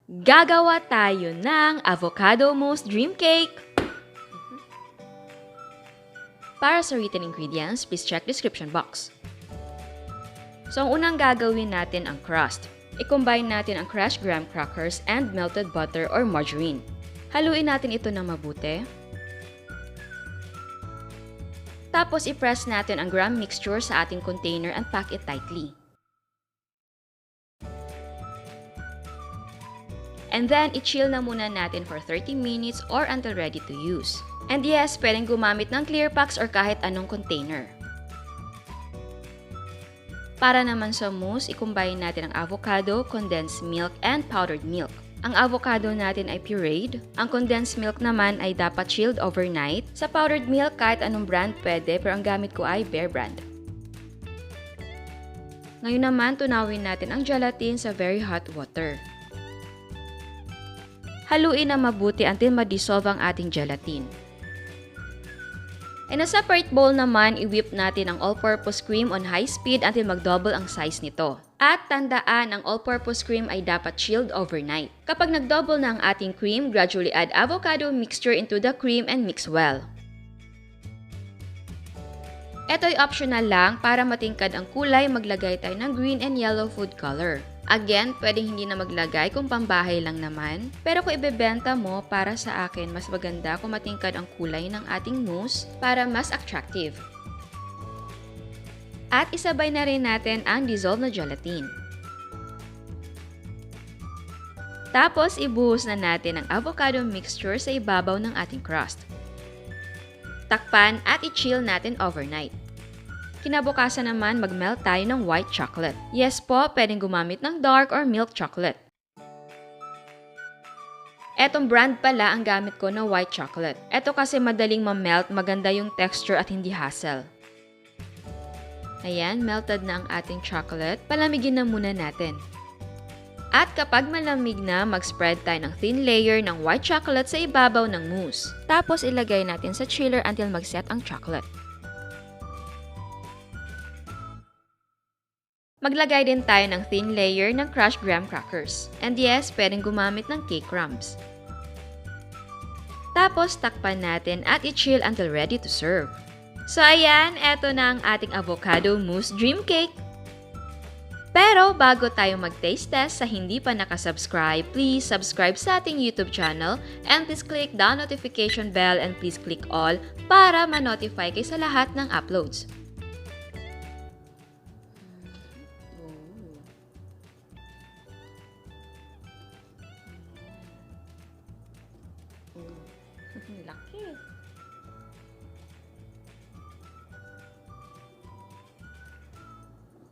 Gagawa tayo ng Avocado Mousse Dream Cake! Para sa written ingredients, please check description box. So, ang unang gagawin natin ang crust. I-combine natin ang crushed graham crackers and melted butter or margarine. Haluin natin ito ng mabuti. Tapos, i-press natin ang graham mixture sa ating container and pack it tightly. And then, i-chill na muna natin for 30 minutes or until ready to use. And yes, pwedeng gumamit ng clear packs or kahit anong container. Para naman sa mousse, i-combine natin ang avocado, condensed milk, and powdered milk. Ang avocado natin ay pureed. Ang condensed milk naman ay dapat chilled overnight. Sa powdered milk, kahit anong brand pwede, pero ang gamit ko ay Bear brand. Ngayon naman, tunawin natin ang gelatin sa very hot water. Haluin na mabuti until ma-dissolve ang ating gelatin. In a separate bowl naman, i-whip natin ang all-purpose cream on high speed until mag-double ang size nito. At tandaan, ang all-purpose cream ay dapat chilled overnight. Kapag nag-double na ang ating cream, gradually add avocado mixture into the cream and mix well. Ito'y optional lang, para matingkad ang kulay, maglagay tayo ng green and yellow food color. Again, pwedeng hindi na maglagay kung pambahay lang naman. Pero kung ibebenta mo, para sa akin, mas maganda kung matingkad ang kulay ng ating mousse para mas attractive. At isabay na rin natin ang dissolved na gelatin. Tapos, ibuhos na natin ang avocado mixture sa ibabaw ng ating crust. Takpan at i-chill natin overnight. Kinabukasan naman, mag-melt tayo ng white chocolate. Yes po, pwedeng gumamit ng dark or milk chocolate. Etong brand pala ang gamit ko na white chocolate. Eto kasi madaling ma-melt, maganda yung texture at hindi hassle. Ayan, melted na ang ating chocolate. Palamigin na muna natin. At kapag malamig na, mag-spread tayo ng thin layer ng white chocolate sa ibabaw ng mousse. Tapos ilagay natin sa chiller until mag-set ang chocolate. Maglagay din tayo ng thin layer ng crushed graham crackers. And yes, pwedeng gumamit ng cake crumbs. Tapos, takpan natin at i-chill until ready to serve. So ayan, eto na ang ating avocado mousse dream cake. Pero bago tayo mag-taste test, sa hindi pa nakasubscribe, please subscribe sa ating YouTube channel and please click the notification bell and please click all para ma-notify kayo sa lahat ng uploads. Laki.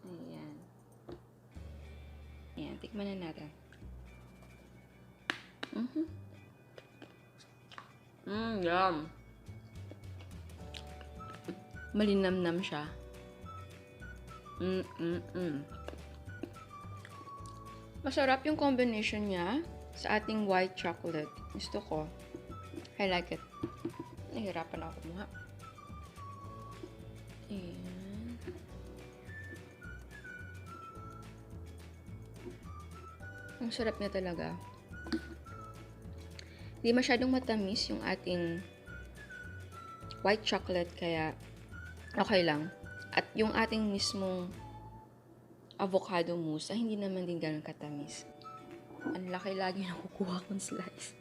Ayan. Ayan, tikman na natin. Yum. Malinamnam siya. Masarap yung combination niya sa ating white chocolate. Gusto ko. I like it. Nahirapan ako kumuha. Ayan. Ang sarap niya talaga. Hindi masyadong matamis yung ating white chocolate, kaya okay lang. At yung ating mismong avocado mousse ay hindi naman din ganun katamis. Ang laki lagi na kukuha kong slice.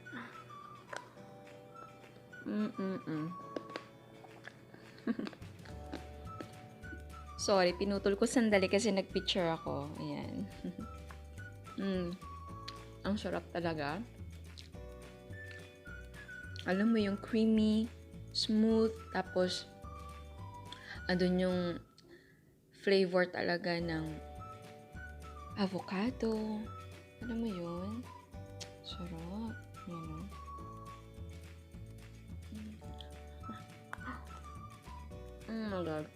Sorry, pinutol ko sandali kasi nagpicture ako. Ayan. Ang sarap talaga. Alam mo yung creamy, smooth, tapos andun yung flavor talaga ng avocado. Alam mo yun? Sarap. Yan o. Oh my God.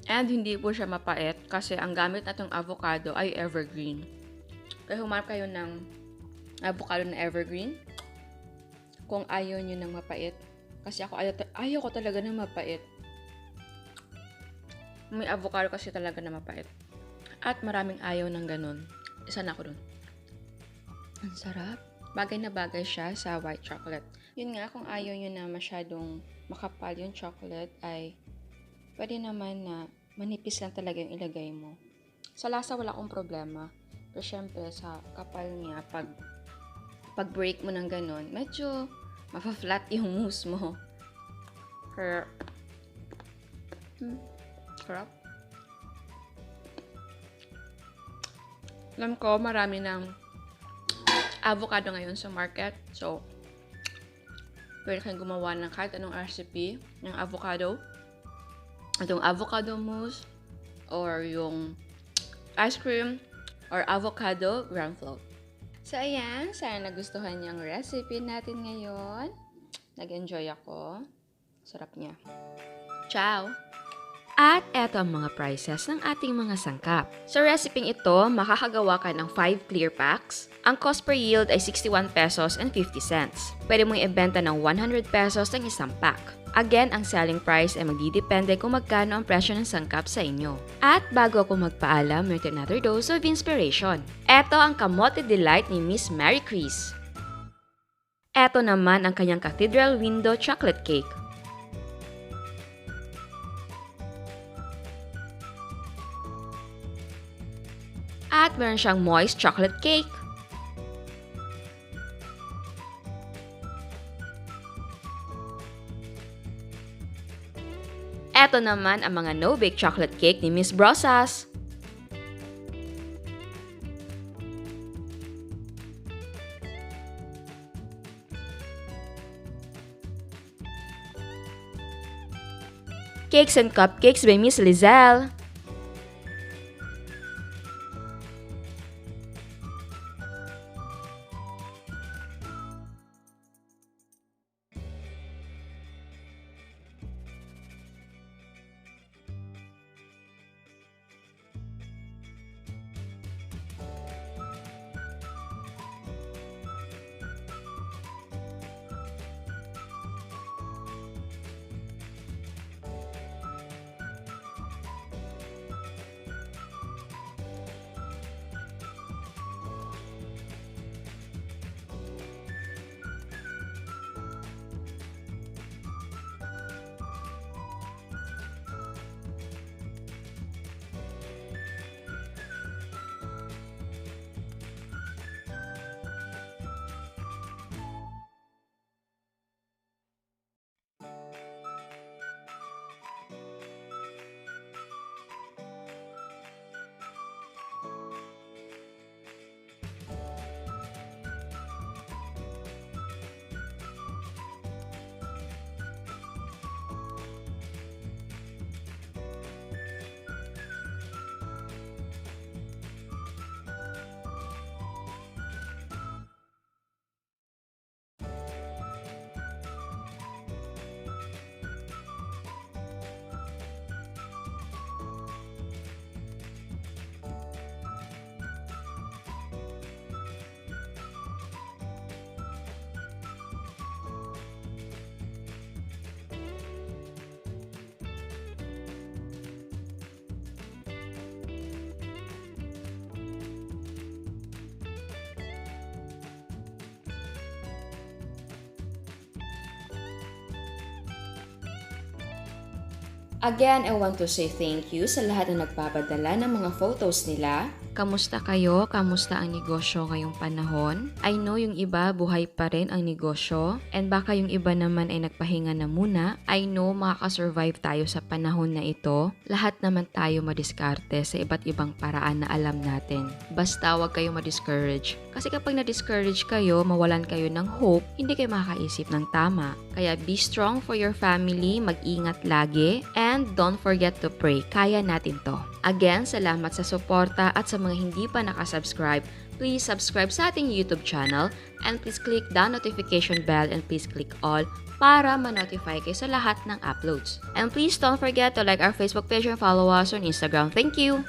And hindi po siya mapait kasi ang gamit natong avocado ay evergreen. Kaya humanap kayo ng avocado na evergreen kung ayaw nyo ng mapait. Kasi ako ayaw ko talaga ng mapait. May avocado kasi talaga na mapait. At maraming ayaw ng ganun. Isa na ako dun. Ang sarap. Bagay na bagay siya sa white chocolate. Yun nga, kung ayaw nyo na masyadong makapal yung chocolate, ay pwede naman na manipis lang talaga yung ilagay mo. Sa lasa, wala akong problema. Pero syempre, sa kapal niya, pag break mo ng ganun, medyo mafa-flat yung mousse mo. Pero, sarap. Alam ko, marami ng avocado ngayon sa market. So, pwede kayong gumawa ng kahit anong recipe ng avocado. Itong avocado mousse, or yung ice cream, or avocado ground float. So, ayan. Sana nagustuhan niyo ang recipe natin ngayon. Nag-enjoy ako. Sarap niya. Ciao! At eto ang mga prices ng ating mga sangkap. Sa recipe ito, makakagawa ka ng 5 clear packs. Ang cost per yield ay 61 pesos and 50 cents. Pwede mong ibenta ng 100 pesos ang isang pack. Again, ang selling price ay magdidepende kung magkano ang presyo ng sangkap sa inyo. At bago ako magpaalam, may another dose of inspiration. Eto ang Kamote Delight ni Miss Mary Chris. Eto naman ang kanyang Cathedral Window Chocolate Cake. At meron siyang moist chocolate cake. Eto naman ang mga no-bake chocolate cake ni Miss Brosas. Cakes and Cupcakes by Miss Lizelle. Again, I want to say thank you sa lahat na nagpapadala ng mga photos nila. Kamusta kayo? Kamusta ang negosyo ngayong panahon? I know yung iba buhay pa rin ang negosyo and baka yung iba naman ay nagpahinga na muna. I know makakasurvive tayo sa panahon na ito. Lahat naman tayo madiskarte sa iba't ibang paraan na alam natin. Basta wag kayo ma-discourage. Kasi kapag na-discourage kayo, mawalan kayo ng hope, hindi kayo makakaisip ng tama. Kaya be strong for your family, mag-ingat lagi, and don't forget to pray. Kaya natin to. Again, salamat sa suporta at sa mga hindi pa nakasubscribe, please subscribe sa ating YouTube channel and please click the notification bell and please click all para ma-notify kayo sa lahat ng uploads. And please don't forget to like our Facebook page and follow us on Instagram. Thank you!